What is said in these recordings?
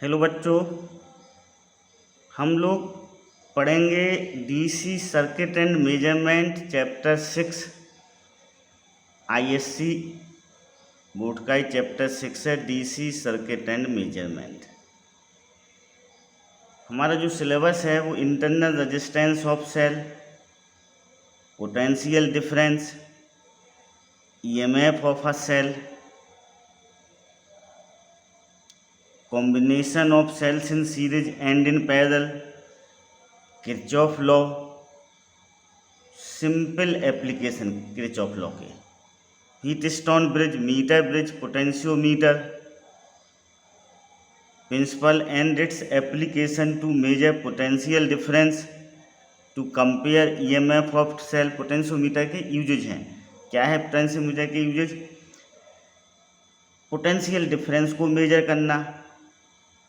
Hello बच्चों, हम लोग पढ़ेंगे DC circuit and measurement chapter 6। ISC board का ही चैप्टर 6 है, डीसी सर्किट एंड मेजरमेंट। हमारा जो सिलेबस है वो internal resistance of cell, potential difference, EMF of a cell, combination of cells in series and in parallel, Kirchhoff law, simple application Kirchhoff law के, Wheatstone bridge, meter bridge, potentiometer, principle and its application to measure potential difference, to compare EMF of cell. Potentiometer के uses हैं। क्या है potentiometer के uses? Potential difference को measure करना,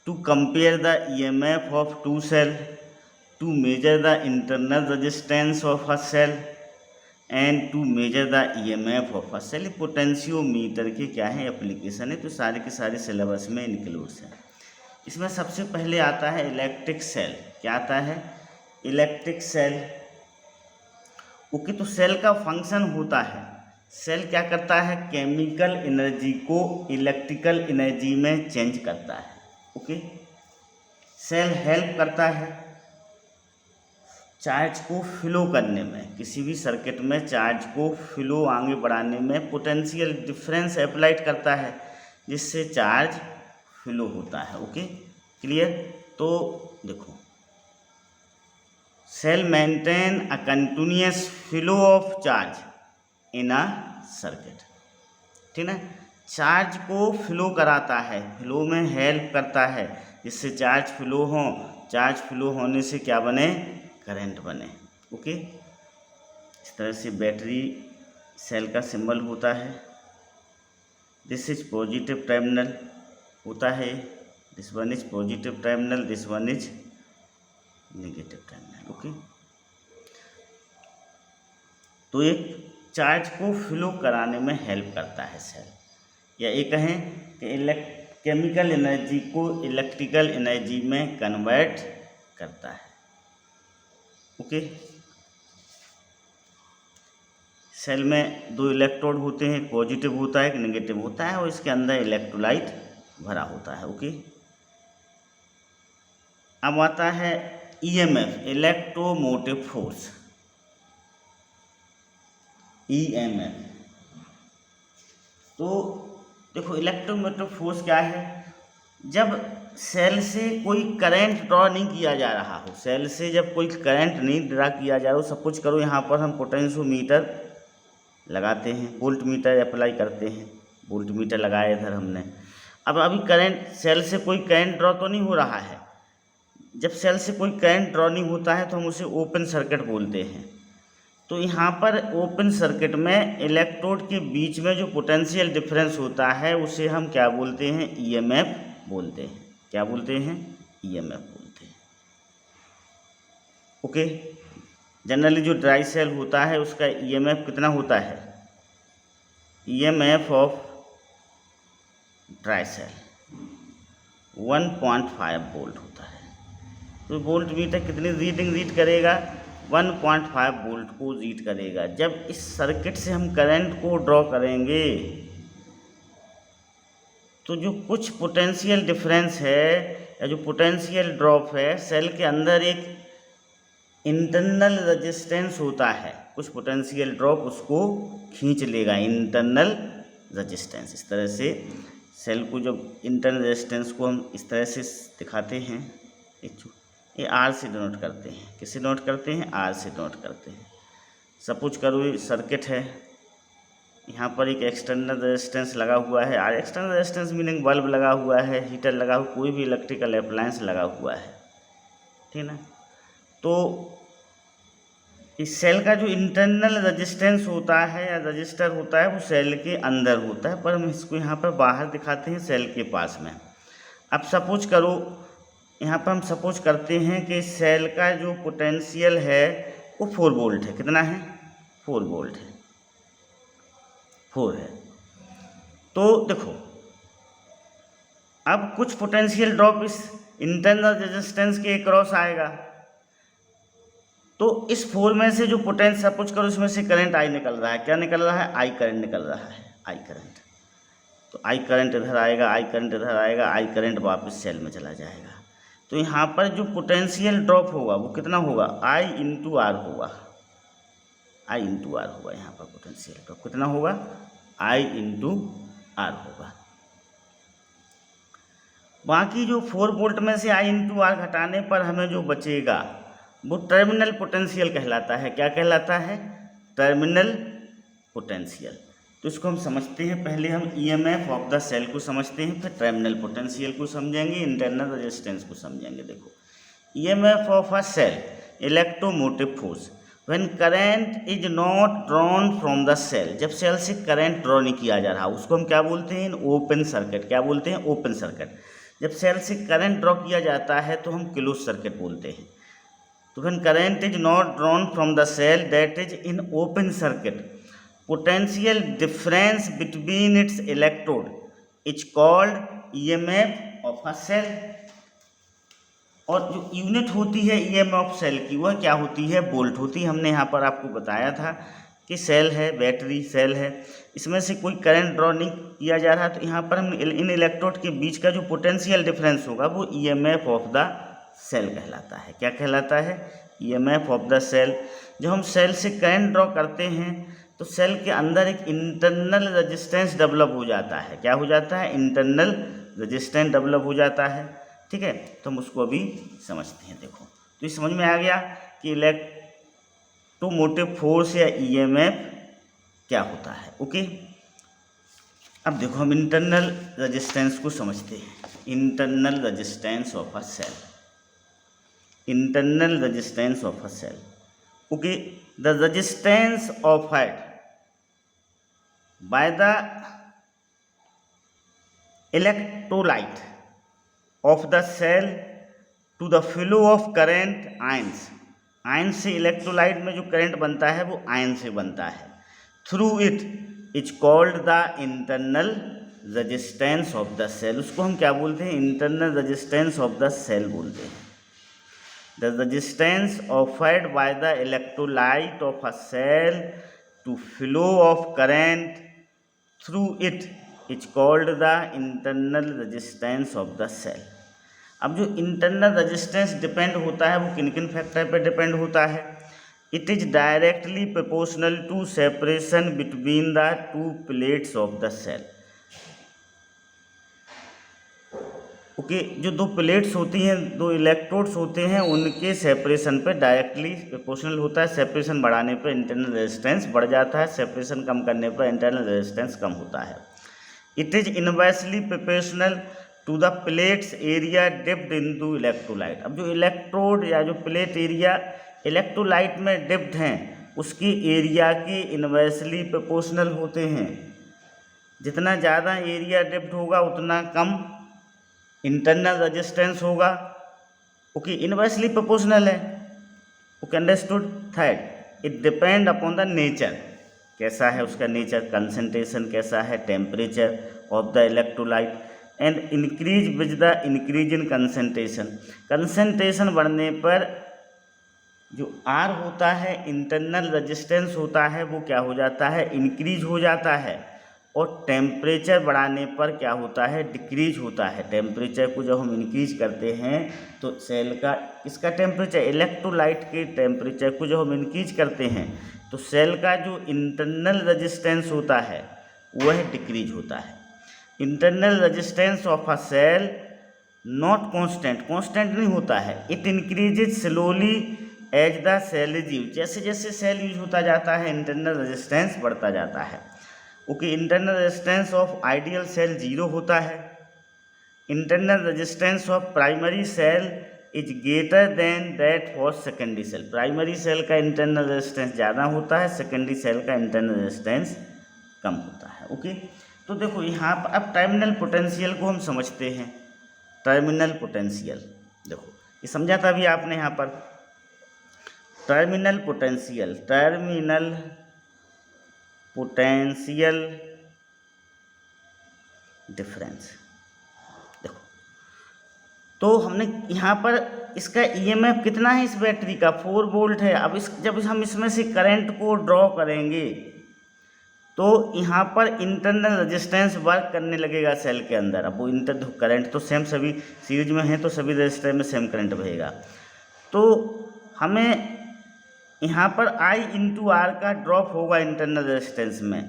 to compare the EMF of two cell, to measure the internal resistance of a cell and to measure the EMF of a cell. Potentiometer के क्या है एप्लीकेशन है, तो सारे के सारे सिलेबस में इंक्लूड्स है। इसमें सबसे पहले आता है इलेक्ट्रिक सेल। क्या आता है? Electric cell. ओके, तो सेल का फंक्शन होता है, सेल क्या करता है? केमिकल एनर्जी को इलेक्ट्रिकल एनर्जी में चेंज करता है। ओके, सेल हेल्प करता है चार्ज को फ्लो करने में, किसी भी सर्किट में चार्ज को फ्लो आगे बढ़ाने में पोटेंशियल डिफरेंस अप्लाइड करता है, जिससे चार्ज फ्लो होता है। Okay, clear? तो देखो, cell maintain a continuous flow of charge in a circuit. ठीक है, चार्ज को फ्लो कराता है, फ्लो में हेल्प करता है, जिससे चार्ज फ्लो हो, चार्ज फ्लो होने से क्या बने? करंट बने। ओके, इस तरह से बैटरी सेल का सिंबल होता है। दिस इज पॉजिटिव टर्मिनल होता है, this one is positive terminal, this one is negative terminal. Okay, तो एक चार्ज को फ्लो कराने में हेल्प करता है सेल, या ये कहें कि केमिकल एनर्जी को इलेक्ट्रिकल एनर्जी में कन्वर्ट करता है। ओके, सेल में दो इलेक्ट्रोड होते हैं, एक पॉजिटिव होता है, एक नेगेटिव होता है, और इसके अंदर इलेक्ट्रोलाइट भरा होता है। ओके, अब आता है ईएमएफ, इलेक्ट्रोमोटिव फोर्स, ईएमएफ। तो देखो, इलेक्ट्रोमोटिव फोर्स क्या है? जब सेल से कोई करंट ड्रॉ नहीं किया जा रहा हो, सेल से जब कोई करंट नहीं ड्रा किया जा रहा हो, सपोज करो यहाँ पर हम पोटेंशियोमीटर लगाते हैं, वोल्ट मीटर अप्लाई करते हैं, वोल्ट मीटर लगाया इधर हमने। अब अभी करंट, सेल से कोई करंट ड्रॉ तो नहीं हो रहा है। जब सेल से कोई करंट ड्रॉ नहीं होता है तो हम उसे ओपन सर्किट बोलते हैं। तो यहाँ पर ओपन सर्किट में इलेक्ट्रोड के बीच में जो पोटेंशियल डिफरेंस होता है उसे हम क्या बोलते हैं? ईएमएफ बोलते हैं। क्या बोलते हैं? ईएमएफ बोलते हैं। ओके, जनरली जो ड्राई सेल होता है उसका ईएमएफ कितना होता है? EMF of dry cell 1.5 volt होता है। तो वोल्ट मीटर कितनी रीडिंग रीड करेगा? 1.5 वोल्ट को रीड करेगा। जब इस सर्किट से हम करंट को ड्रॉ करेंगे तो जो कुछ पोटेंशियल डिफरेंस है या जो पोटेंशियल ड्रॉप है, सेल के अंदर एक इंटरनल रेजिस्टेंस होता है, कुछ पोटेंशियल ड्रॉप उसको खींच लेगा, इंटरनल रेजिस्टेंस। इस तरह से सेल को, जब इंटरनल रेजिस्टेंस को हम इस तरह से दिखाते हैं, ये आर से डिनोट करते हैं। किससे डिनोट करते हैं? आर से डिनोट करते हैं। सपोज करो ये सर्किट है, यहाँ पर एक एक्सटर्नल रेजिस्टेंस लगा हुआ है। R external resistance meaning bulb लगा हुआ है, हीटर लगा हुआ, कोई भी इलेक्ट्रिकल अप्लायंस लगा हुआ है, ठीक ना। तो इस सेल का जो इंटरनल रेजिस्टेंस होता है या रजिस्टर होता है वो सेल के अंदर होता है, पर हम इसको यहाँ पर बाहर दिखाते हैं, सेल के पास में। अब सपोज करो, यहाँ पर हम सपोज करते हैं कि सेल का जो पोटेंशियल है वो 4 वोल्ट है। कितना है? 4 वोल्ट है, 4 है। तो देखो, अब कुछ पोटेंशियल ड्रॉप इस इंटरनल रेजिस्टेंस के क्रॉस आएगा, तो इस 4 में से जो पोटेंशियल, सपोज करो इसमें से करंट आई निकल रहा है, क्या निकल रहा है, आई करंट निकल रहा है, आई करंट। तो आई करंट इधर आएगा, आई करंट इधर आएगा, आई करंट वापस सेल में चला जाएगा। तो यहाँ पर जो पोटेंशियल ड्रॉप होगा वो कितना होगा, आई इंटू आर होगा, आई इंटू आर होगा। यहाँ पर पोटेंशियल ड्रॉप कितना होगा, आई इंटू आर होगा। बाकी जो 4 वोल्ट में से आई इंटू आर घटाने पर हमें जो बचेगा वो टर्मिनल पोटेंशियल कहलाता है। क्या कहलाता है, टर्मिनल पोटेंशियल। तो इसको हम समझते हैं, पहले हम ईएमएफ ऑफ द सेल को समझते हैं, फिर टर्मिनल पोटेंशियल को समझेंगे, इंटरनल रेजिस्टेंस को समझेंगे। देखो, EMF of a cell, electromotive force when current is not drawn from the cell. जब सेल से करंट ड्रॉ नहीं किया जा रहा, उसको हम क्या बोलते हैं, ओपन सर्किट। क्या बोलते हैं, ओपन सर्किट। जब सेल से करंट ड्रॉ किया जाता है तो हम क्लोज सर्किट बोलते हैं। तो when current is not drawn from the cell that is in open circuit, potential difference between its electrode is called EMF of a cell. और जो यूनिट होती है ईएमएफ ऑफ सेल की, वह क्या होती है, वोल्ट होती है। हमने यहाँ पर आपको बताया था कि सेल है, बैटरी सेल है, इसमें से कोई करंट ड्रॉ नहीं किया जा रहा, तो यहाँ पर हम इन इलेक्ट्रोड के बीच का जो पोटेंशियल डिफरेंस होगा वो ईएमएफ ऑफ द सेल कहलाता है। क्या कहलाता है, ईएमएफ ऑफ द सेल। जब हम सेल से करंट ड्रॉ करते हैं तो सेल के अंदर एक इंटरनल रेजिस्टेंस डेवलप हो जाता है। क्या हो जाता है, इंटरनल रेजिस्टेंस डेवलप हो जाता है। ठीक है, तो हम उसको अभी समझते हैं। देखो, तो ये समझ में आ गया कि इलेक्ट्रोमोटिव फोर्स या ईएमएफ क्या होता है। ओके, अब देखो हम इंटरनल रेजिस्टेंस को समझते हैं। Internal resistance of a cell, internal resistance of a cell. Okay, the resistance offered by the electrolyte of the cell to the flow of current ions। Ion से इलेक्ट्रोलाइट में जो current बनता है वो ion से बनता है। Through it is called the internal resistance of the cell. उसको हम क्या बोलते हैं, internal resistance of the cell बोलते हैं। The resistance offered by the electrolyte of a cell to flow of current through it is called the internal resistance of the cell. अब जो internal resistance depend होता है वो किन किन factor पे डिपेंड होता है। It is directly proportional to separation between the two plates of the cell. Okay, जो दो प्लेट्स होती हैं, दो इलेक्ट्रोड्स होते हैं, उनके सेपरेशन पे डायरेक्टली प्रोपोर्शनल होता है। सेपरेशन बढ़ाने पर इंटरनल रेजिस्टेंस बढ़ जाता है, सेपरेशन कम करने पर इंटरनल रेजिस्टेंस कम होता है। It is inversely proportional to the plates area dipped into electrolyte. अब जो इलेक्ट्रोड या जो प्लेट एरिया इलेक्ट्रोलाइट में डिप्ड हैं उसकी एरिया के इनवर्सली प्रोपोर्शनल होते हैं। जितना ज़्यादा एरिया डिप्ड होगा उतना कम इंटरनल रेजिस्टेंस होगा। ओके, इनवर्सली प्रोपोर्शनल है। Okay, understood. Third, it depend upon the nature. कैसा है उसका नेचर, कंसंट्रेशन कैसा है, temperature of the electrolyte and increase with the increase in concentration. Concentration बढ़ने पर जो आर होता है, इंटरनल रेजिस्टेंस होता है, वो क्या हो जाता है, इंक्रीज हो जाता है। और टेम्परेचर बढ़ाने पर क्या होता है, डिक्रीज होता है। टेम्परेचर को जब हम इंक्रीज करते हैं तो सेल का इसका टेम्परेचर, इलेक्ट्रोलाइट के टेम्परेचर को जब हम इंक्रीज करते हैं तो सेल का जो इंटरनल रेजिस्टेंस होता है वह डिक्रीज होता है। Internal resistance of a cell not constant, constant नहीं होता है। It increases slowly as the cell is use. जैसे जैसे सेल यूज होता जाता है इंटरनल रेजिस्टेंस बढ़ता जाता है। Okay, internal resistance of ideal cell 0 होता है। Internal resistance of primary cell is greater than that for secondary cell. Primary cell का इंटरनल रेजिस्टेंस ज़्यादा होता है, सेकेंडरी सेल का इंटरनल रेजिस्टेंस कम होता है। ओके, तो देखो यहाँ पर अब टर्मिनल पोटेंशियल को हम समझते हैं। टर्मिनल पोटेंशियल, देखो ये समझा था अभी आपने यहाँ पर। Terminal potential, terminal potential difference. देखो तो हमने यहाँ पर इसका ईएमएफ कितना है, इस बैटरी का 4 वोल्ट है। अब जब हम इसमें से करंट को ड्रॉ करेंगे तो यहाँ पर इंटरनल रेजिस्टेंस वर्क करने लगेगा सेल के अंदर। अब वो करंट तो सेम सभी सीरीज में है तो सभी रजिस्टर में सेम करंट बहेगा। तो हमें यहाँ पर I इंटू आर का ड्रॉप होगा इंटरनल रेजिस्टेंस में।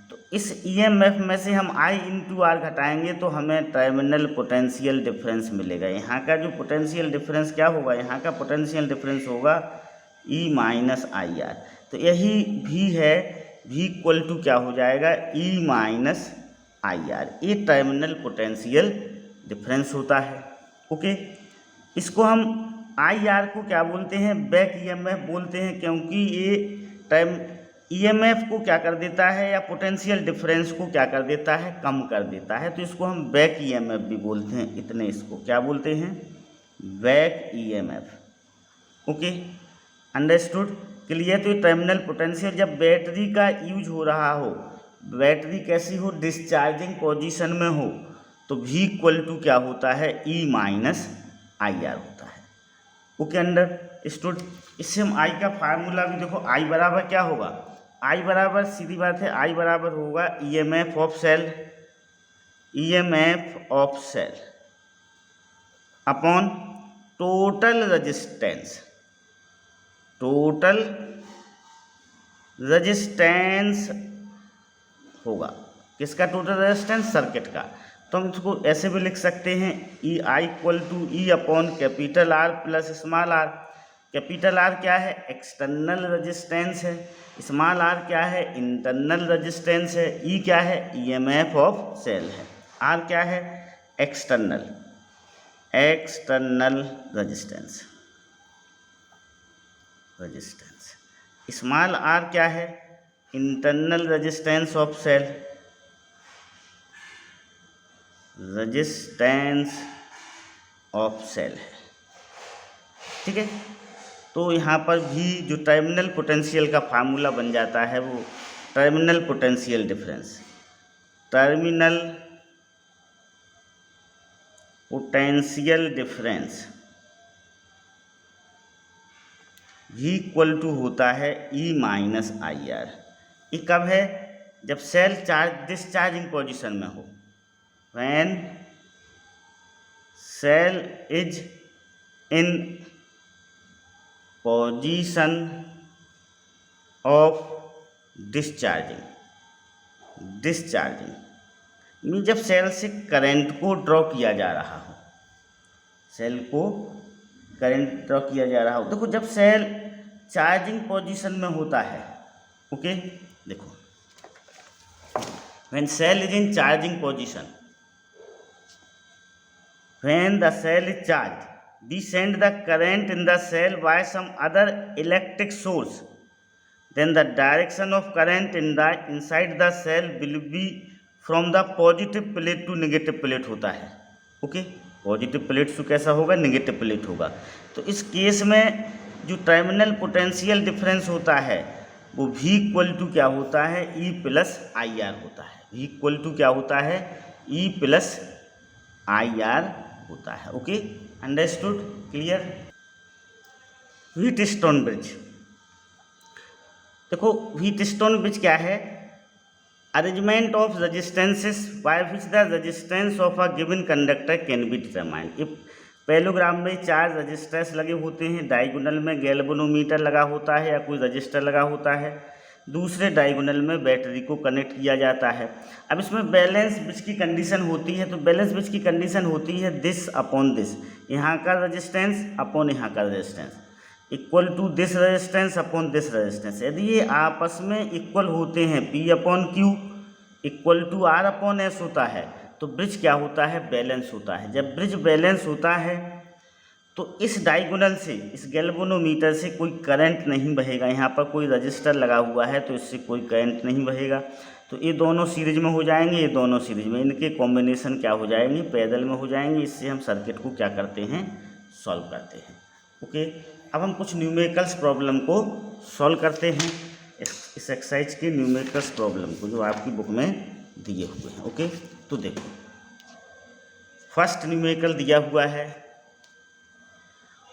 तो इस ईएमएफ में से हम I इंटू आर घटाएंगे तो हमें टर्मिनल पोटेंशियल डिफरेंस मिलेगा। यहाँ का जो पोटेंशियल डिफरेंस क्या होगा, यहाँ का पोटेंशियल डिफरेंस होगा E माइनस आई आर। तो यही भी है, V इक्वल टू क्या हो जाएगा, E माइनस आई आर। ये टर्मिनल पोटेंशियल डिफरेंस होता है। ओके, इसको हम आई आर को क्या बोलते हैं, बैक ईएमएफ बोलते हैं, क्योंकि ये टाइम ईएमएफ को क्या कर देता है या पोटेंशियल डिफरेंस को क्या कर देता है, कम कर देता है। तो इसको हम बैक ईएमएफ भी बोलते हैं। इतने इसको क्या बोलते हैं, back EMF. Okay, understood, clear. तो ये टर्मिनल पोटेंशियल जब बैटरी का यूज हो रहा हो, बैटरी कैसी हो, डिस्चार्जिंग पोजीशन में हो, तो V इक्वल टू क्या होता है, E माइनस आई आर होता है। Okay understood. इससे हम I का फार्मूला भी देखो, I बराबर क्या होगा, I बराबर सीधी बात है, I बराबर होगा EMF of cell, EMF of cell upon total resistance, total resistance होगा किसका, टोटल रेजिस्टेंस सर्किट का। तो हम इसको ऐसे भी लिख सकते हैं, E I equal to E upon capital R plus small r. Capital R क्या है, एक्सटर्नल रेजिस्टेंस है, स्मॉल आर क्या है, इंटरनल रेजिस्टेंस है, ई क्या है, ईएमएफ ऑफ सेल है, आर क्या है, एक्सटर्नल रेजिस्टेंस, स्मॉल आर क्या है, internal resistance of cell, resistance of cell है। ठीक है, तो यहाँ पर भी जो टर्मिनल पोटेंशियल का फार्मूला बन जाता है वो terminal potential difference, terminal potential difference V equal to होता है E माइनस आई आर। ये कब है, जब सेल डिस्चार्जिंग पोजीशन में हो, when cell is in position of discharging mean जब सेल से करंट को ड्रॉ किया जा रहा हो, सेल को करंट ड्रॉ किया जा रहा हो। देखो जब सेल चार्जिंग पोजीशन में होता है, ओके, देखो when cell is in charging position, when the cell is charged, we send the current in the cell by some other electric source, then the direction of current inside the cell will be from the positive plate to negative plate होता है। Okay, positive plate से कैसा होगा, negative plate होगा। तो इस case में जो टर्मिनल पोटेंशियल डिफरेंस होता है वो V इक्वल टू क्या होता है, E प्लस आई आर होता है। V इक्वल टू क्या होता है, E प्लस आई आर होता है। Okay, understood, clear. Wheatstone bridge, देखो व्हीटस्टोन ब्रिज क्या है, arrangement of resistances by which the resistance of a given conductor can be determined. Parallelogram में 4 रजिस्टर्स लगे होते हैं, डायगोनल में गैल्वेनोमीटर लगा होता है या कोई रजिस्टर लगा होता है, दूसरे डायगोनल में बैटरी को कनेक्ट किया जाता है। अब इसमें बैलेंस ब्रिज की कंडीशन होती है, तो बैलेंस ब्रिज की कंडीशन होती है दिस अपॉन दिस, यहाँ का रेजिस्टेंस अपॉन यहाँ का resistance, equal to this resistance upon this resistance. यदि ये आपस में इक्वल होते हैं, P upon Q equal to R upon S होता है, तो ब्रिज क्या होता है, बैलेंस होता है। जब ब्रिज बैलेंस होता है तो इस डायगोनल से, इस गैल्वेनोमीटर से कोई करंट नहीं बहेगा। यहाँ पर कोई रजिस्टर लगा हुआ है तो इससे कोई करंट नहीं बहेगा। तो ये दोनों सीरीज में हो जाएंगे, ये दोनों सीरीज में, इनके कॉम्बिनेशन क्या हो जाएंगे, पैरेलल में हो जाएंगे। इससे हम सर्किट को क्या करते हैं, सॉल्व करते हैं। ओके, अब हम कुछ न्यूमेरिकल्स प्रॉब्लम को सॉल्व करते हैं, इस एक्सरसाइज के न्यूमेरिकल्स प्रॉब्लम को जो आपकी बुक में दिए हुए हैं। ओके, तो देखो फर्स्ट न्यूमेरिकल दिया हुआ है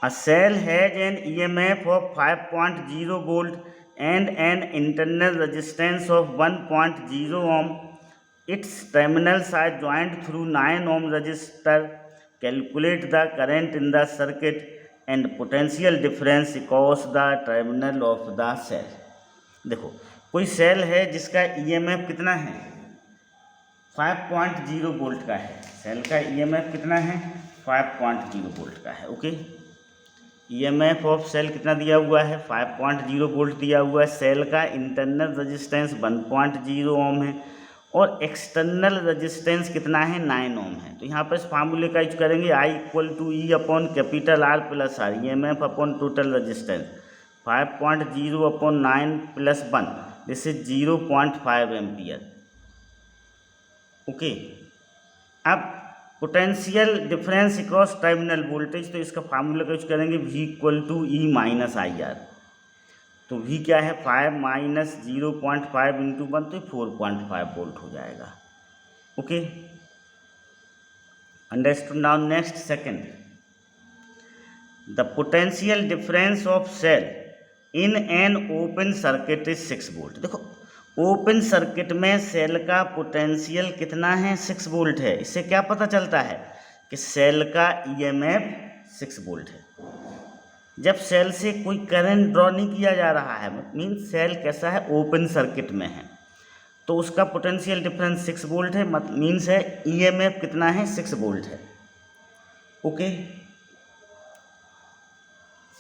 A cell has an EMF of 5.0 volt and an internal resistance of 1.0 ohm. Its terminals are joined through 9 ohm resistor. Calculate the current in the circuit and potential difference across the terminal of the cell. देखो कोई cell है जिसका EMF कितना है 5.0 volt का है। Cell का EMF कितना है 5.0 वोल्ट का है। ओके, EMF ऑफ सेल कितना दिया हुआ है 5.0 वोल्ट दिया हुआ है। सेल का इंटरनल रेजिस्टेंस 1.0 ओम है और एक्सटर्नल रेजिस्टेंस कितना है 9 ओम है। तो यहाँ पर इस फार्मूले का यूज करेंगे I equal to E upon capital R plus r, EMF upon total resistance 5.0 upon 9 plus 1, this is 0.5 ampere. Okay, अब potential difference across terminal voltage, तो इसका फार्मूला का यूज करेंगे V equal to E minus I r. तो V क्या है 5 minus 0.5 into 1, तो 4.5 volt हो जाएगा। Okay, understood. Now next second, the potential difference of cell in an open circuit is 6 volt. देखो ओपन सर्किट में सेल का पोटेंशियल कितना है 6 वोल्ट है। इससे क्या पता चलता है कि सेल का EMF 6 वोल्ट है। जब सेल से कोई करंट ड्रॉ नहीं किया जा रहा है, मीन्स सेल कैसा है ओपन सर्किट में है, तो उसका पोटेंशियल डिफरेंस 6 वोल्ट है, मीन्स है EMF कितना है 6 वोल्ट है। ओके,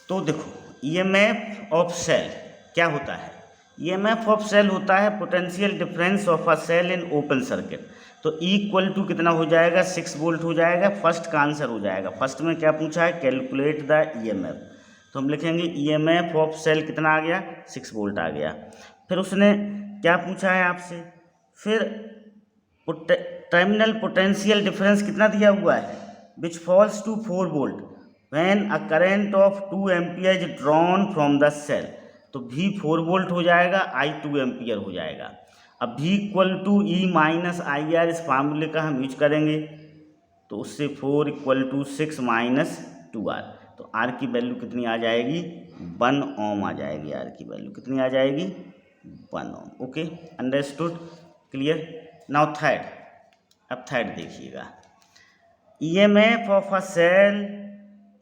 तो देखो EMF ऑफ सेल क्या होता है, EMF ऑफ सेल होता है potential difference of a cell in open circuit. तो E इक्वल टू कितना हो जाएगा 6 वोल्ट हो जाएगा। फर्स्ट का आंसर हो जाएगा। फर्स्ट में क्या पूछा है कैलकुलेट द EMF, तो हम लिखेंगे EMF ऑफ सेल कितना आ गया 6 वोल्ट आ गया। फिर उसने क्या पूछा है आपसे, फिर टर्मिनल पोटेंशियल डिफरेंस कितना दिया हुआ है which falls to 4 volt when a current of 2 ampere is drawn from the cell. तो V 4 वोल्ट हो जाएगा, I 2 एम्पियर हो जाएगा। अब V equal to E minus I R, इस फार्मूले का हम यूज करेंगे, तो उससे 4 इक्वल टू 6 माइनस 2R, तो R की वैल्यू कितनी आ जाएगी 1 ओम आ जाएगी। R की वैल्यू कितनी आ जाएगी 1 ohm. Okay, understood, clear. Now third, अब थर्ड देखिएगा, EMF of a cell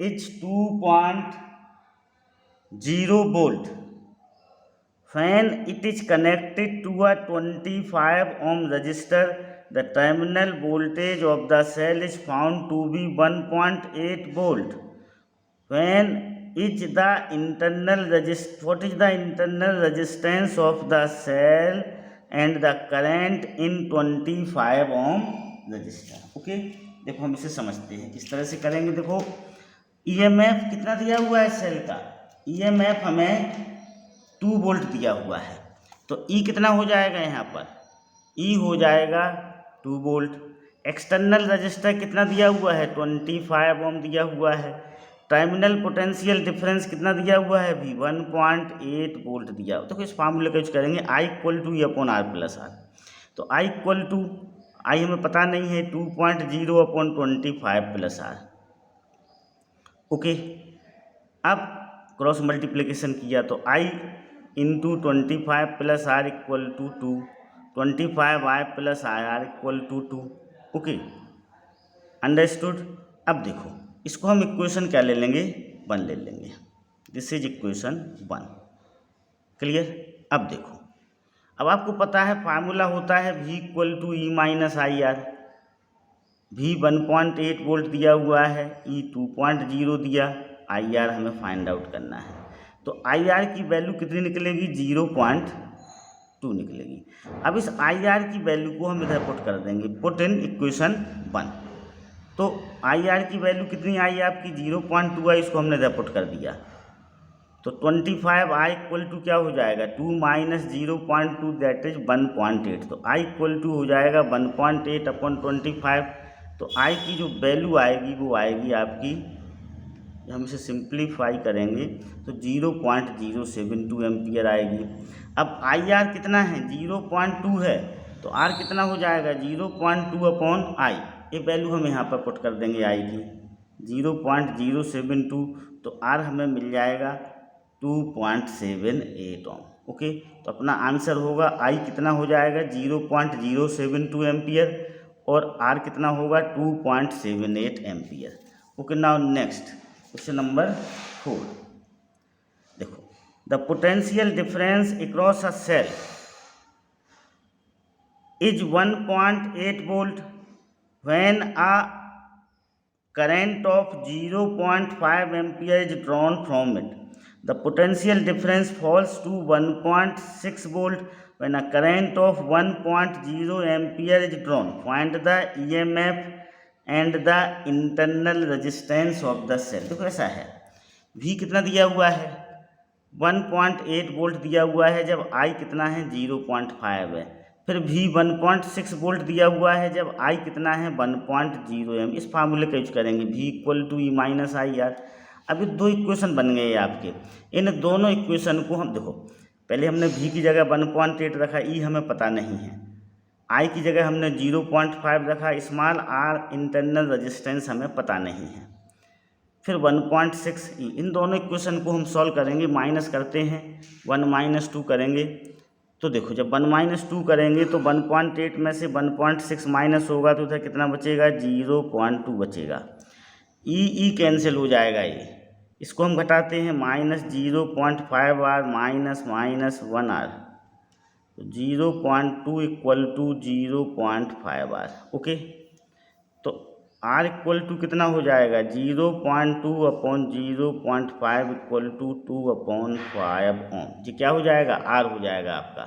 is 2.0 volt when it is connected to a 25 ohm resistor. The terminal voltage of the cell is found to be 1.8 volt. When is the internal what is the internal resistance of the cell and the current in 25 ohm resistor. Okay, देखो हम इसे समझते हैं, किस तरह से करेंगे। देखो EMF कितना दिया हुआ है सेल का, EMF हमें 2 वोल्ट दिया हुआ है, तो E कितना हो जाएगा यहाँ पर, E हो जाएगा 2 वोल्ट। एक्सटर्नल रजिस्टर कितना दिया हुआ है 25 ओम दिया हुआ है। टर्मिनल पोटेंशियल डिफरेंस कितना दिया हुआ है भी 1.8 वोल्ट दिया। तो इस फार्मूले का यूज करेंगे I equal to E upon R plus R. तो I इक्वल टू I हमें पता नहीं है 2.0 अपॉन 25 प्लस आर। ओके, अब क्रॉस मल्टीप्लिकेशन किया तो I into 25 plus R equal to 2, 25I plus I R equal to 2। Okay, understood. अब देखो इसको हम इक्वेशन क्या ले लेंगे 1 ले लेंगे, दिस इज इक्वेशन 1, क्लियर। अब देखो, अब आपको पता है फार्मूला होता है V equal to E minus I R. V 1.8 volt दिया हुआ है, E 2.0 दिया, आई आर हमें फाइंड आउट करना है। तो आई आर की वैल्यू कितनी निकलेगी 0.2 निकलेगी। अब इस आई आर की वैल्यू को हम इधर पुट कर देंगे, पुट इन इक्वेशन 1। तो आई आर की वैल्यू कितनी आई आपकी 0.2 आई, इसको हमने इधर पुट कर दिया। तो 25I इक्वल टू क्या हो जाएगा 2 माइनस 0.2 दैट इज 1.8। तो I इक्वल टू हो जाएगा 1.8 अपॉन 25। तो I की जो वैल्यू आएगी वो आएगी आपकी, हम इसे सिंप्लीफाई करेंगे तो 0.072 एम्पियर आएगी। अब आई आर कितना है 0.2 है, तो आर कितना हो जाएगा 0.2 अपॉन आई। ये वैल्यू हम यहाँ पर पुट कर देंगे आई की। 0.072, तो आर हमें मिल जाएगा 2.78 ओम। ओके, तो अपना आंसर होगा आई कितना हो जाएगा 0.072 एम्पियर और आर कितना होगा 2.78 ampere. Okay, now next question number 4। देखो, the potential difference across a cell is 1.8 volt when a current of 0.5 ampere is drawn from it. The potential difference falls to 1.6 volt when a current of 1.0 ampere is drawn. Find the EMF and the internal resistance of the cell. देखो ऐसा है, V कितना दिया हुआ है 1.8 volt दिया हुआ है जब I कितना है 0.5 है। फिर V 1.6 वोल्ट दिया हुआ है जब I कितना है 1.0 एम। इस फार्मूले का यूज करेंगे V = E - IR। अभी दो इक्वेशन बन गए आपके, इन दोनों इक्वेशन को हम देखो, पहले हमने V की जगह 1.8 रखा, E हमें पता नहीं है, I की जगह हमने 0.5 रखा, स्मॉल r इंटरनल रेजिस्टेंस हमें पता नहीं है, फिर 1.6 E। इन दोनों इक्वेशन को हम सॉल्व करेंगे, माइनस करते हैं 1 - 2 करेंगे, तो देखो जब 1 - 2 करेंगे तो 1.8 में से 1.6 माइनस होगा तो उधर कितना बचेगा 0.2 बचेगा। ई कैंसिल हो जाएगा, ये इसको हम घटाते हैं -0.5 आर माइनस 1 आर, तो 0.2 = 0.5 आर। ओके, तो आर = कितना हो जाएगा 0.2 / 0.5 = 2/5 ओम। जी क्या हो जाएगा आर हो जाएगा आपका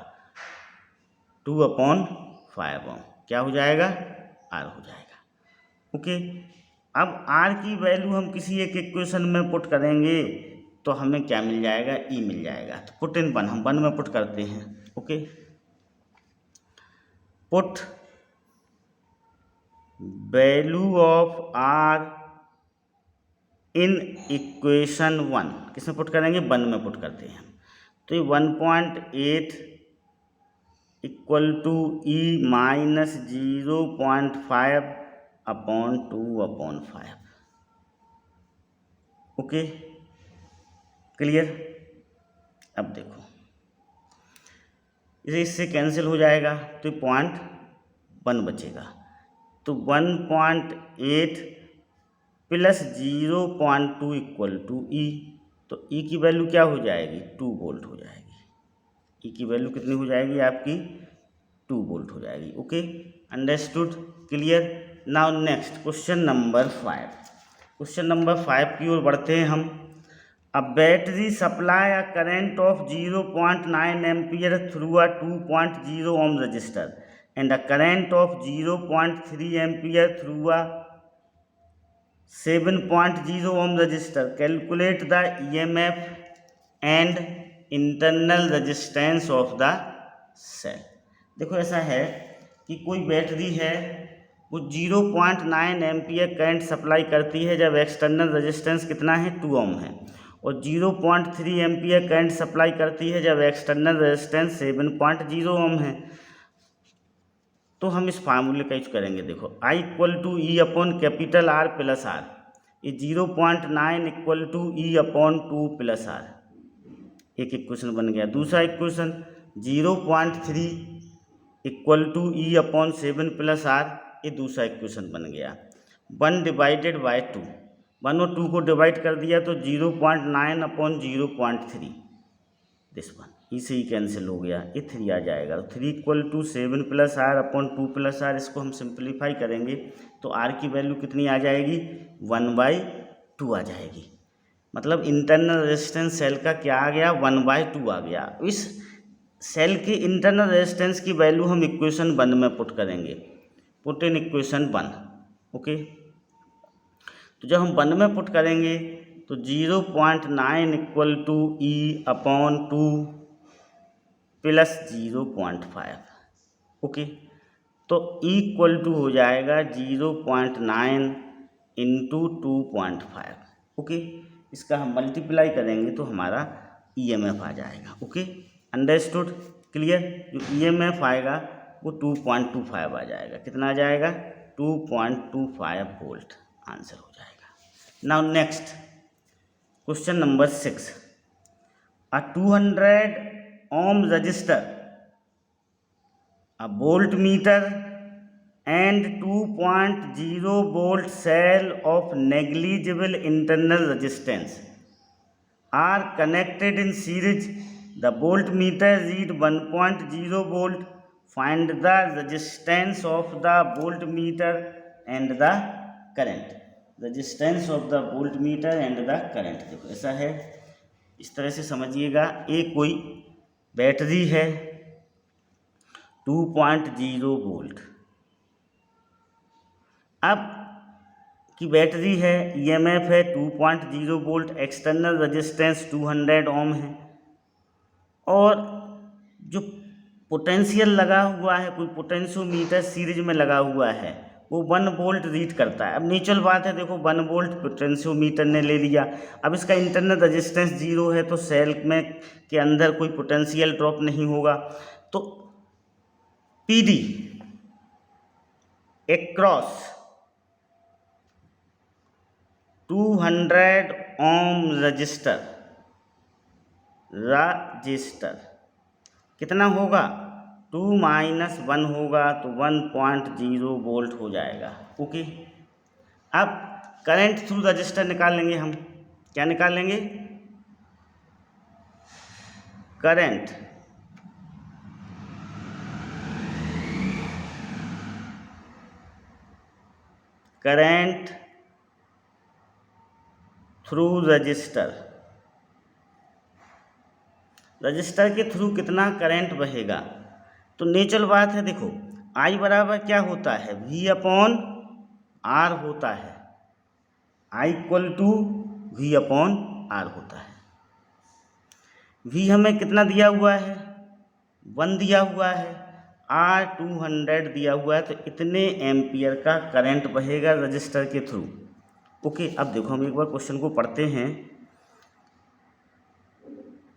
2/5 ओम। क्या हो जाएगा आर हो जाएगा। ओके, अब आर की वैल्यू हम किसी एक इक्वेशन में पुट करेंगे तो हमें क्या मिल जाएगा ई मिल जाएगा। तो पुट इन 1, हम 1 में पुट करते हैं। Okay, put value of R in equation 1, किसमें पुट करेंगे 1 में पुट करते हैं। तो ये 1.8 = E - 0.5 / 2/5। Okay, clear. अब देखो इसे इससे कैंसिल हो जाएगा तो 0.1 बचेगा, तो 1.8 + 0.2 = E। तो E की वैल्यू क्या हो जाएगी 2 वोल्ट हो जाएगी। E की वैल्यू कितनी हो जाएगी आपकी 2 वोल्ट हो जाएगी। Okay, understood, clear. Now next question number 5। Question number 5 की ओर बढ़ते हैं हम। A battery supply a current of 0.9 ampere through a 2.0 ohm resistor and a current of 0.3 ampere through a 7.0 ohm resistor. Calculate the EMF and internal resistance of the cell. देखो ऐसा है कि कोई battery है वो 0.9 एम्पियर करंट सप्लाई करती है जब एक्सटर्नल रेजिस्टेंस कितना है 2 ओम है, और 0.3 एम्पियर करंट सप्लाई करती है जब एक्सटर्नल रेजिस्टेंस 7.0 ओम है। तो हम इस फार्मूले का यूज करेंगे। देखो I = E/R + R, ये 0.9 = E/2 + R, एक इक्वेशन बन गया। दूसरा इक्वेशन 0.3 = E/7 + R, ये दूसरा इक्वेशन बन गया। 1/2, 1 और 2 को डिवाइड कर दिया तो 0.9 / 0.3, दिस वन इसे ही कैंसिल हो गया, ये 3 आ जाएगा। तो 3 = 7 + R / 2 + R, इसको हम सिंप्लीफाई करेंगे तो R की वैल्यू कितनी आ जाएगी 1/2 आ जाएगी। मतलब इंटरनल रेजिस्टेंस सेल का क्या आ गया 1/2 आ गया। इस सेल के इंटरनल रेजिस्टेंस की वैल्यू हम इक्वेशन 1 में पुट करेंगे, पुट इन इक्वेशन 1। ओके, तो जब हम 1 में पुट करेंगे तो 0.9 = E/2 + 0.5। ओके, तो E = हो जाएगा 0.9 × 2.5। ओके, इसका हम मल्टीप्लाई करेंगे तो हमारा EMF आ जाएगा। Okay, understood, clear. जो EMF आएगा वो 2.25 आ जाएगा। कितना आ जाएगा 2.25 वोल्ट, आंसर हो जाएगा। Now next, question number 6. A 200 ohm resistor, a voltmeter and 2.0 volt cell of negligible internal resistance are connected in series. The voltmeter read 1.0 volt. Find the resistance of the voltmeter and the current. Resistance of the voltmeter and the current. देखो ऐसा है, इस तरह से समझिएगा। एक कोई battery है 2.0 वोल्ट, अब की बैटरी है, ईएमएफ है 2.0 वोल्ट, एक्सटर्नल रेजिस्टेंस 200 ओम है, और जो पोटेंशियल लगा हुआ है, कोई पोटेंशियोमीटर सीरीज में लगा हुआ है, वो 1 वोल्ट रीड करता है। अब नेचुरल बात है, देखो 1 वोल्ट पोटेंशियोमीटर ने ले लिया। अब इसका इंटरनल रेजिस्टेंस 0 है, तो सेल में के अंदर कोई पोटेंशियल ड्रॉप नहीं होगा। तो पीडी एक्रॉस 200 ओम रजिस्टर कितना होगा, 2 - 1 होगा, तो 1.0 वोल्ट हो जाएगा। ओके, अब करंट थ्रू रजिस्टर निकाल लेंगे हम। क्या निकाल लेंगे, करंट थ्रू रजिस्टर के थ्रू कितना करंट बहेगा। तो नेचुरल बात है, देखो I बराबर क्या होता है, V/R होता है। I = V/R होता है। V हमें कितना दिया हुआ है, 1 दिया हुआ है, R 200 दिया हुआ है, तो इतने एम्पियर का करंट बहेगा रजिस्टर के थ्रू। ओके, अब देखो हम एक बार क्वेश्चन को पढ़ते हैं।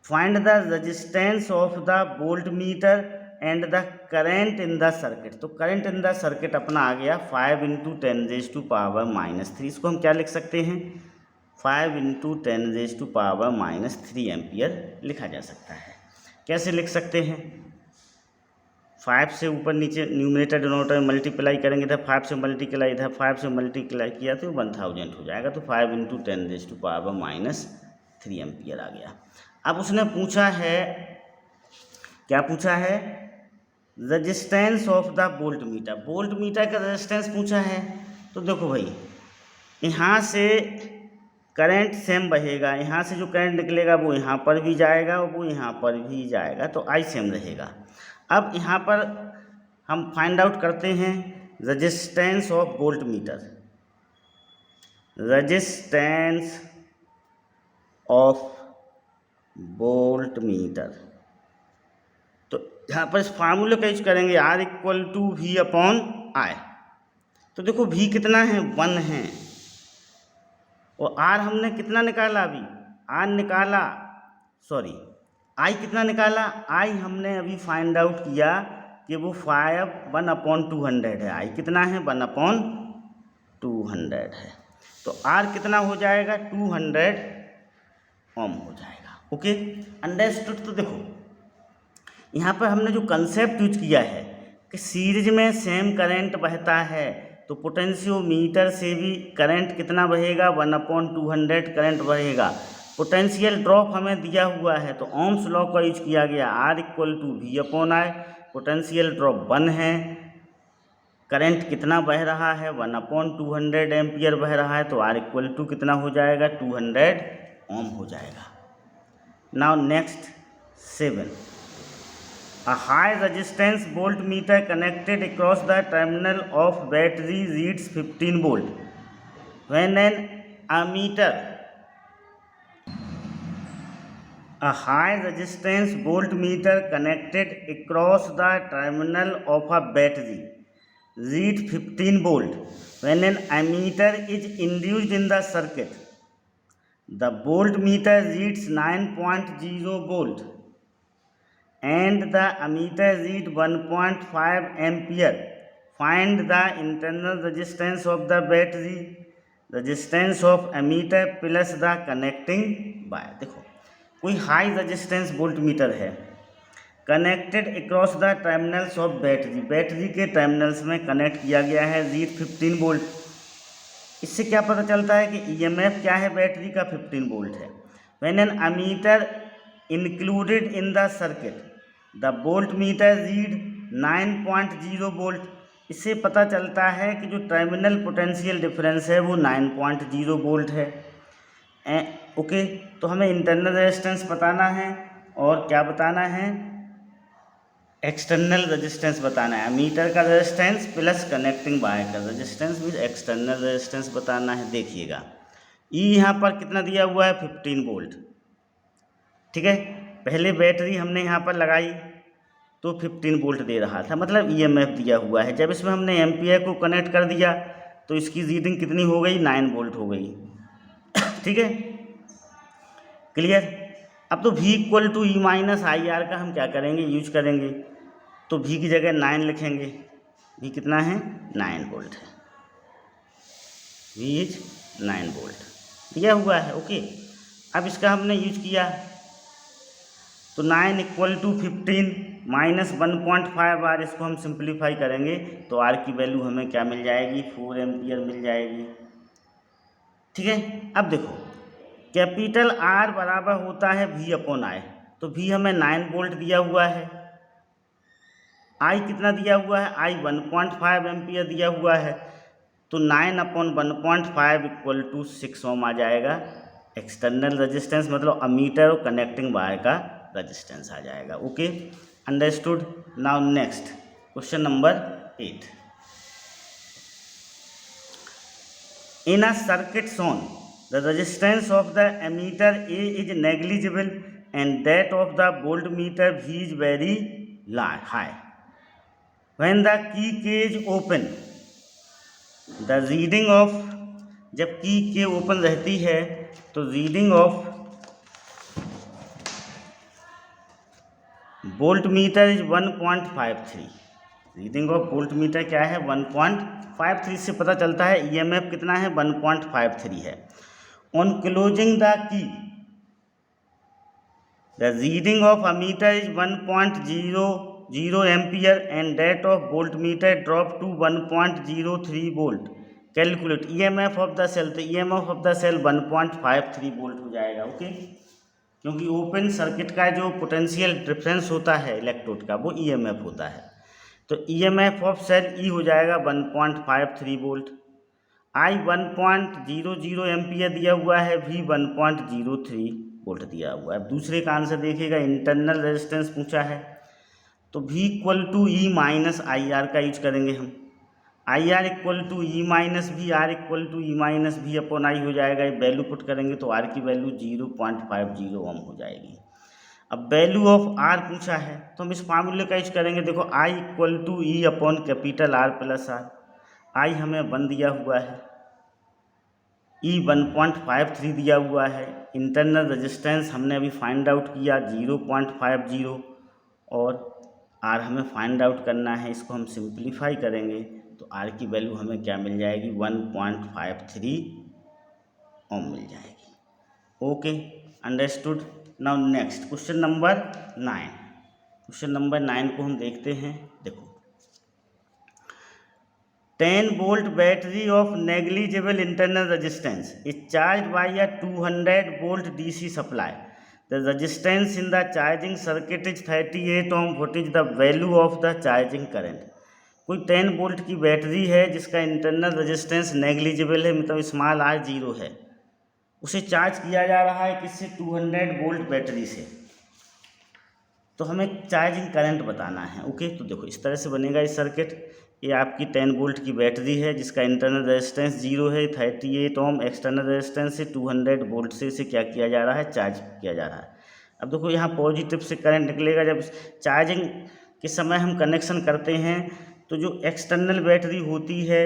Find the resistance of the voltmeter and the current in the circuit. तो करंट इन द सर्किट अपना आ गया 5 × 10⁻³ इसको हम क्या लिख सकते हैं, 5 × 10⁻³ एम्पियर लिखा जा सकता है। कैसे लिख सकते हैं, 5 से ऊपर नीचे न्यूमरेटर डिनोमिनेटर में मल्टीप्लाई करेंगे, इधर 5 से मल्टीप्लाई, इधर 5 से मल्टीप्लाई किया तो 1000 हो जाएगा। तो 5 × 10⁻³ एम्पियर आ गया। अब उसने पूछा है, क्या पूछा है, resistance of the voltmeter. Voltmeter का रेजिस्टेंस पूछा है। तो देखो भाई, यहाँ से करंट सेम बहेगा, यहाँ से जो करंट निकलेगा वो यहाँ पर भी जाएगा और वो यहाँ पर भी जाएगा, तो I सेम रहेगा। अब यहाँ पर हम फाइंड आउट करते हैं resistance of voltmeter. Resistance of voltmeter, तो यहाँ पर इस फार्मूले का यूज करेंगे, R = V/I। तो देखो V कितना है, 1 है, और R हमने कितना निकाला, अभी R निकाला, सॉरी I कितना निकाला, I हमने अभी फाइंड आउट किया कि वो 1/200 है। I कितना है, 1/200 है। तो R कितना हो जाएगा, 200 ओम हो जाएगा। Okay, understood. तो देखो यहाँ पर हमने जो कंसेप्ट यूज किया है कि सीरीज में सेम करंट बहता है, तो पोटेंशियोमीटर से भी करंट कितना बहेगा, 1/200 करंट बहेगा। पोटेंशियल ड्रॉप हमें दिया हुआ है, तो ओम्स लॉ का यूज किया गया, R = V/I। पोटेंशियल ड्रॉप 1 है, करंट कितना बह रहा है, 1/200 एम्पियर बह रहा है, तो R = कितना हो जाएगा, 200 ओम हो जाएगा। Now next 7, a high resistance voltmeter connected across the terminal of battery reads 15 volt when an ammeter, a high resistance voltmeter connected across the terminal of a battery read 15 volt when an ammeter is induced in the circuit. The voltmeter reads 9.0 volt and the ammeter read 1.5 ampere. Find the internal resistance of the battery. Resistance of ammeter plus the connecting wire. देखो कोई high resistance voltmeter है, connected across the terminals of battery, battery के terminals में connect किया गया है, read 15 volt. इससे क्या पता चलता है कि ईएमएफ क्या है, बैटरी का 15 वोल्ट है। When an ammeter included in the circuit, the volt meter read 9.0 volt. इससे पता चलता है कि जो टर्मिनल पोटेंशियल डिफरेंस है वो 9.0 वोल्ट है। ओके, तो हमें इंटरनल रेजिस्टेंस बताना है और क्या बताना है, एक्सटर्नल रेजिस्टेंस बताना है। अमीटर का रेजिस्टेंस प्लस कनेक्टिंग वायर का रेजिस्टेंस विद एक्सटर्नल रेजिस्टेंस बताना है। देखिएगा ई यहाँ पर कितना दिया हुआ है, 15 वोल्ट। ठीक है, पहले बैटरी हमने यहाँ पर लगाई तो 15 वोल्ट दे रहा था, मतलब ईएमएफ दिया हुआ है। जब इसमें हमने एम्पियर को कनेक्ट कर दिया तो इसकी रीडिंग कितनी हो गई, 9 वोल्ट हो गई। ठीक है, क्लियर। अब तो V equal to E minus I R का हम क्या करेंगे, यूज करेंगे। तो V की जगह 9 लिखेंगे। V कितना है, 9 वोल्ट है। V इज 9 वोल्ट दिया हुआ है। ओके, अब इसका हमने यूज किया तो 9 इक्वल टू 15 माइनस 1.5 आर, इसको हम सिंप्लीफाई करेंगे तो आर की वैल्यू हमें क्या मिल जाएगी, 4 एम्पियर मिल जाएगी। ठीक है, अब देखो कैपिटल आर बराबर होता है V अपॉन आई, तो V हमें 9 वोल्ट दिया हुआ है, आई कितना दिया हुआ है, आई 1.5 एम्पियर दिया हुआ है, तो 9 अपॉन 1.5 इक्वल टू 6 ओम आ जाएगा। एक्सटर्नल रेजिस्टेंस मतलब अमीटर और कनेक्टिंग वायर का रेजिस्टेंस आ जाएगा। Okay, understood. Now next question number 8। In a circuit shown the resistance of the ammeter A is negligible and that of the voltmeter V is very high. When the key K is open the reading of, जब key K open रहती है तो reading of volt meter is 1.53। Reading of volt meter क्या है, 1.53 से पता चलता है ईएमएफ कितना है, 1.53 है। On closing the key the reading of ammeter is 1.00 ampere and that of volt meter drop to 1.03 volt. Calculate EMF of the cell, तो EMF of the cell 1.53 volt हो जाएगा। ओके, क्योंकि ओपन सर्किट का जो potential difference होता है electrode का वो ईएमएफ होता है, तो ईएमएफ ऑफ सेल ई हो जाएगा 1.53 वोल्ट। आई 1.00 एम्पियर दिया हुआ है, V 1.03 वोल्ट दिया हुआ है। अब दूसरे का आंसर देखिएगा, इंटरनल रेजिस्टेंस पूछा है तो V equal to E minus I R का यूज करेंगे हम। I R equal to E minus V, R equal to E minus V upon I हो जाएगा। ये वैल्यू पुट करेंगे तो आर की वैल्यू 0.50 ओम हो जाएगी। अब वैल्यू ऑफ आर पूछा है तो हम इस फार्मूले का यूज करेंगे। देखो I equal to E upon capital R plus r. I हमें 1 दिया हुआ है, ई 1.53 दिया हुआ है, इंटरनल रेजिस्टेंस हमने अभी फाइंड आउट किया 0.50, और आर हमें फाइंड आउट करना है। इसको हम सिंप्लीफाई करेंगे तो आर की वैल्यू हमें क्या मिल जाएगी, 1.53 ओम मिल जाएगी। Okay, understood. Now next question number 9। Question number 9 को हम देखते हैं। देखो 10 volt battery of negligible internal resistance is charge by a 200 volt DC supply. The resistance in the charging circuit is 38 ohm. What is the value of the charging current. कोई 10 volt की battery है जिसका internal resistance negligible है, मतलब small are 0 है, उसे charge किया जा रहा है किससे, 200 वोल्ट बैटरी से। तो हमें चार्जिंग करंट बताना है। ओके, तो देखो इस तरह से बनेगा इस सर्किट। ये आपकी 10 वोल्ट की बैटरी है जिसका इंटरनल रेजिस्टेंस 0 है, 38 ओम एक्सटर्नल रेजिस्टेंस से 200 वोल्ट से इसे क्या किया जा रहा है, चार्ज किया जा रहा है। अब देखो यहाँ पॉजिटिव से करंट निकलेगा। जब चार्जिंग के समय हम कनेक्शन करते हैं तो जो एक्सटर्नल बैटरी होती है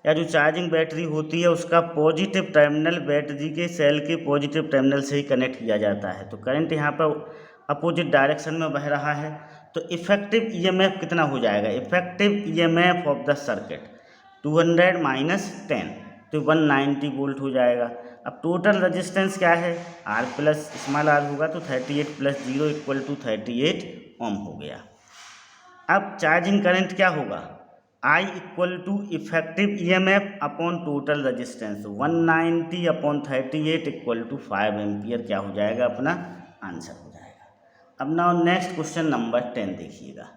या जो चार्जिंग बैटरी होती है उसका पॉजिटिव टर्मिनल बैटरी के सेल के पॉजिटिव टर्मिनल से ही कनेक्ट किया जाता है। तो करंट यहाँ पर अपोजिट डायरेक्शन में बह रहा है, तो इफेक्टिव ईएमएफ कितना हो जाएगा, effective EMF of the circuit 200 minus 10, तो 190 वोल्ट हो जाएगा। अब टोटल रजिस्टेंस क्या है, R प्लस स्मॉल r होगा तो 38 प्लस 0 इक्वल टू 38 ओम हो गया। अब चार्जिंग करंट क्या होगा, I equal to effective EMF upon total resistance 190 upon 38 equal to 5 ampere क्या हो जाएगा, अपना आंसर हो जाएगा। अब नाउ नेक्स्ट क्वेश्चन नंबर 10 देखिएगा।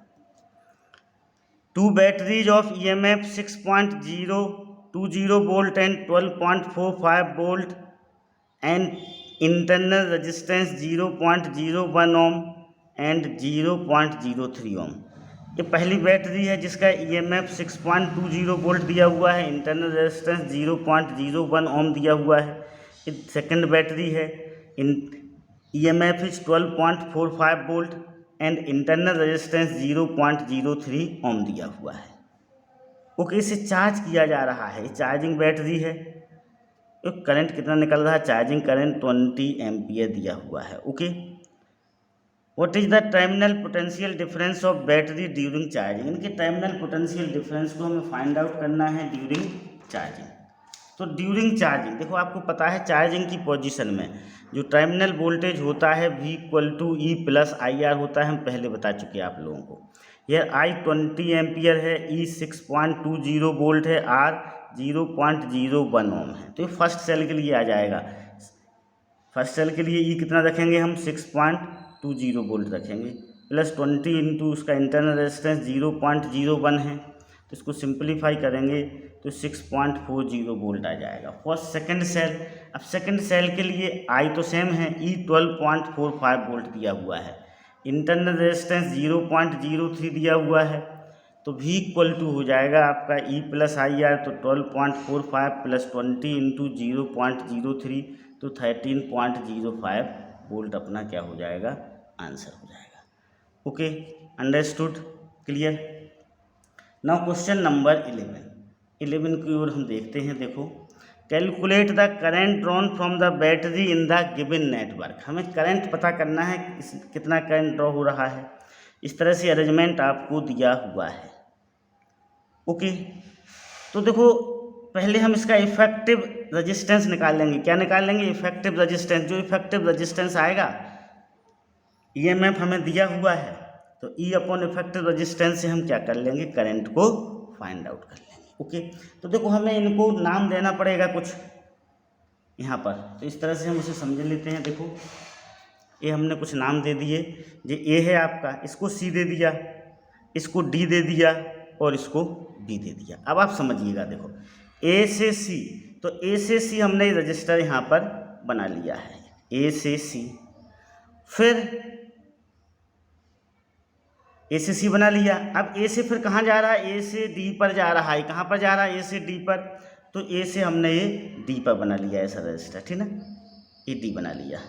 Two batteries of EMF 6.020 volt and 12.45 volt and internal resistance 0.01 ohm and 0.03 ohm. ये पहली बैटरी है जिसका EMF 6.20 वोल्ट दिया हुआ है, इंटरनल रेजिस्टेंस 0.01 ओम दिया हुआ है। ये सेकंड बैटरी है, EMF is 12.45 volt and internal resistance 0.03 ओम दिया हुआ है। ओके, इसे चार्ज किया जा रहा है, चार्जिंग बैटरी है। करंट कितना निकल रहा है, चार्जिंग करंट 20 एम्पियर दिया हुआ है। Okay, what is the terminal potential difference of battery during charging. इनके टर्मिनल पोटेंशियल डिफरेंस को हमें फाइंड आउट करना है ड्यूरिंग चार्जिंग। तो ड्यूरिंग चार्जिंग देखो, आपको पता है चार्जिंग की पोजीशन में जो टर्मिनल वोल्टेज होता है V equal to E plus IR होता है, हम पहले बता चुके हैं आप लोगों को। यह I 20 एम्पियर है, E 6.20 वोल्ट है, R 0.01 ओम है। तो ये फर्स्ट सेल के लिए आ जाएगा। फर्स्ट सेल के लिए E कितना रखेंगे हम, 6.20 वोल्ट रखेंगे, प्लस 20 इंटू उसका इंटरनल रेजिस्टेंस 0.01 है, तो इसको सिंप्लीफाई करेंगे तो 6.40 वोल्ट आ जाएगा फॉर सेकंड सेल। अब सेकंड सेल के लिए I तो सेम है, E 12.45 वोल्ट दिया हुआ है, इंटरनल रेजिस्टेंस 0.03 दिया हुआ है, तो V इक्वल टू हो जाएगा आपका E प्लस IR, तो 12.45 प्लस 20 इंटू 0.03 तो 13.05 वोल्ट अपना क्या हो जाएगा, आंसर हो जाएगा। Okay, understood, clear. Now question number 11 की ओर हम देखते हैं। देखो, calculate the current drawn from the battery in the given network. हमें करंट पता करना है, कितना करंट ड्रॉ हो रहा है। इस तरह से अरेंजमेंट आपको दिया हुआ है। ओके, तो देखो पहले हम इसका इफेक्टिव रेजिस्टेंस निकाल लेंगे। क्या निकाल लेंगे, इफेक्टिव रेजिस्टेंस। जो इफेक्टिव रेजिस्टेंस आएगा, EMF हमें दिया हुआ है, तो E अपॉन इफेक्टिव रेजिस्टेंस से हम क्या कर लेंगे, करंट को फाइंड आउट कर लेंगे। ओके, तो देखो हमें इनको नाम देना पड़ेगा कुछ यहाँ पर, तो इस तरह से हम उसे समझ लेते हैं। देखो, ये हमने कुछ नाम दे दिए। ये A है आपका, इसको C दे दिया, इसको D दे दिया और इसको B दे दिया। अब आप समझिएगा, देखो A से C, तो A से C हमने रजिस्टर यहाँ पर बना लिया है, A से C। फिर A से C बना लिया। अब A से फिर कहाँ जा रहा है, A से D पर जा रहा है। कहाँ पर जा रहा है, A से D पर, तो A से हमने ये D पर बना लिया ऐसा रजिस्टर, ठीक ना, ये D बना लिया,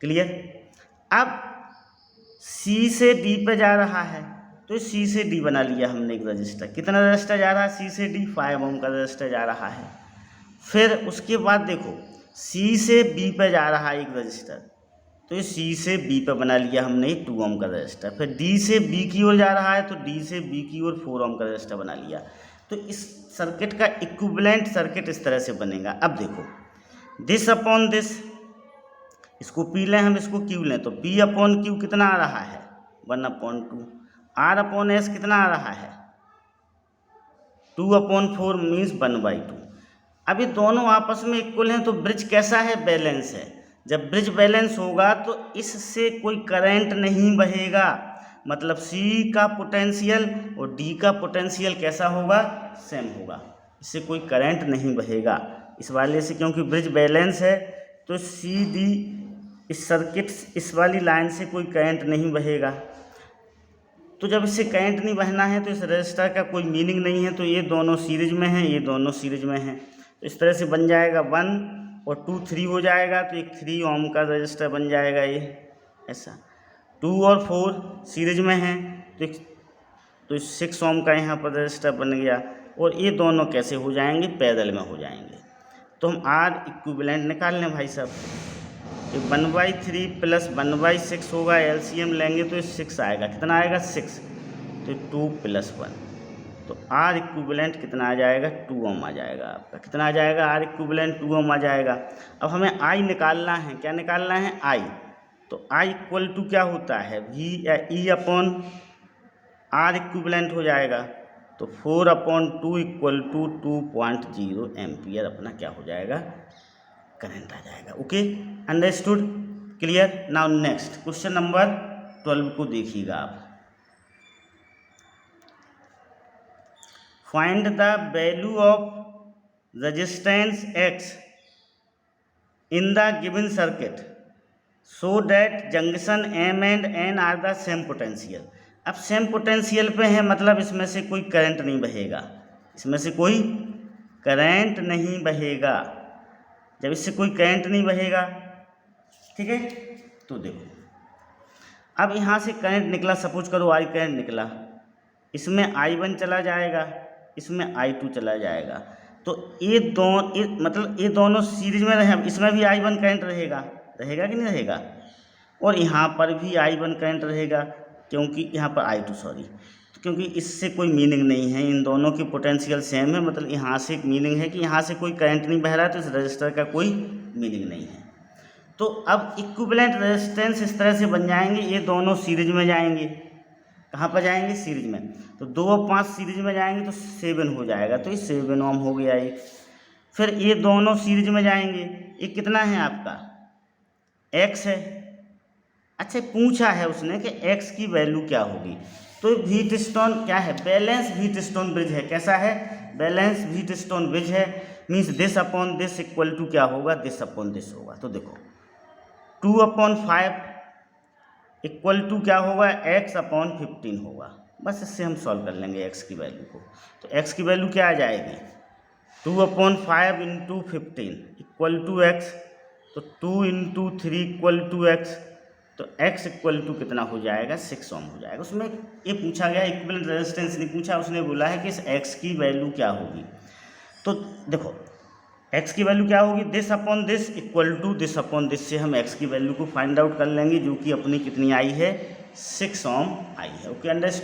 क्लियर। अब C से D पे जा रहा है, तो C से D बना लिया हमने एक रजिस्टर। कितना रजिस्टर जा रहा है, C से D 5 ओम का रजिस्टर जा रहा है। फिर उसके बाद देखो C से B पे जा रहा है एक रजिस्टर, तो C से B पे बना लिया हमने 2 ओम का रजिस्टर। फिर D से B की ओर जा रहा है, तो D से B की ओर 4 ओम का रजिस्टर बना लिया। तो इस सर्किट का इक्विवेलेंट सर्किट इस तरह से बनेगा। अब देखो, दिस अपॉन दिस, इसको P लें हम, इसको Q लें, तो P अपॉन Q कितना आ रहा है, 1/2। R अपॉन S कितना आ रहा है, 2/4 मीन्स 1/2। अब ये दोनों आपस में इक्वल हैं, तो ब्रिज कैसा है, बैलेंस है। जब ब्रिज बैलेंस होगा तो इससे कोई करंट नहीं बहेगा, मतलब C का पोटेंशियल और D का पोटेंशियल कैसा होगा, सेम होगा, इससे कोई करंट नहीं बहेगा। इस वाले से क्योंकि ब्रिज बैलेंस है, तो CD इस सर्किट इस वाली लाइन से कोई करंट नहीं बहेगा। तो जब इससे करंट नहीं बहना है, तो इस रजिस्टर का कोई मीनिंग नहीं है। तो ये दोनों सीरीज में हैं, ये दोनों सीरीज में हैं, तो इस तरह से बन जाएगा 1 और 2 3 हो जाएगा, तो एक 3 ओम का रजिस्टर बन जाएगा ये ऐसा। 2 और 4 सीरीज में हैं, तो 6 ओम का यहाँ पर रजिस्टर बन गया। और ये दोनों कैसे हो जाएंगे, पैरेलल में हो जाएंगे। तो हम R इक्विवेलेंट निकाल लें भाई साहब। ये 1/3 प्लस 1/6 होगा, LCM लेंगे तो 6 आएगा। कितना आएगा, 6, तो 2 + 1, तो आर इक्विवेलेंट कितना आ जाएगा, 2 ओम आ जाएगा आपका। कितना आ जाएगा, आर इक्विवेलेंट 2 ओम आ जाएगा। अब हमें आई निकालना है, क्या निकालना है, आई। तो आई इक्वल टू क्या होता है, V E upon R equivalent हो जाएगा। तो 4/2 इक्वल टू 2.0 एम्पियर अपना क्या हो जाएगा, करंट आ जाएगा। Okay, understood, clear. Now next question number 12 को देखिएगा आप। Find the value of resistance X in the given circuit so that junction M and N are the same potential. अब सेम पोटेंशियल पे है, मतलब इसमें से कोई करंट नहीं बहेगा, इसमें से कोई करंट नहीं बहेगा। जब इससे कोई करंट नहीं बहेगा, ठीक है, तो देखो अब यहाँ से करंट निकला, सपोज करो आई करंट निकला, इसमें I1 चला जाएगा, इसमें I2 चला जाएगा। तो मतलब ये दोनों सीरीज में रहे, इसमें भी I1 करंट रहेगा, रहेगा कि नहीं रहेगा, और यहाँ पर भी I1 करंट रहेगा, क्योंकि यहाँ पर I2 सॉरी, क्योंकि इससे कोई मीनिंग नहीं है, इन दोनों की पोटेंशियल सेम है, मतलब यहाँ से एक मीनिंग है कि यहाँ से कोई करंट नहीं बह रहा है, तो इस रजिस्टर का कोई मीनिंग नहीं है। तो अब इक्विवेलेंट रेजिस्टेंस इस तरह से बन जाएंगे, ये दोनों सीरीज में जाएंगे, कहाँ पर जाएंगे, सीरीज में। तो 2 और 5 सीरीज में जाएंगे तो 7 हो जाएगा, तो ये 7 ओम हो गया एक। फिर ये दोनों सीरीज में जाएंगे, ये कितना है आपका, x है। अच्छा, पूछा है उसने कि x की वैल्यू क्या होगी, तो व्हीटस्टोन क्या है, बैलेंस व्हीटस्टोन ब्रिज है। कैसा है, बैलेंस व्हीटस्टोन ब्रिज है, means this upon this equal to क्या होगा, दिस अपॉन दिस होगा। तो देखो 2/5 इक्वल टू क्या होगा, x/15 होगा। बस इससे हम सॉल्व कर लेंगे x की वैल्यू को। तो x की वैल्यू क्या आ जाएगी, 2/5 × 15 इक्वल टू x, तो 2 × 3 इक्वल टू x, तो x इक्वल टू कितना हो जाएगा, 6 ओम हो जाएगा। उसमें ये पूछा गया, इक्विवेलेंट रेजिस्टेंस नहीं पूछा, उसने बोला है कि इस x की वैल्यू क्या होगी। तो देखो x की वैल्यू क्या होगी, this upon this equal to this upon this से हम x की वैल्यू को फाइंड आउट कर लेंगे, जो कि अपनी कितनी आई है, 6 ओम आई है। Okay, understood.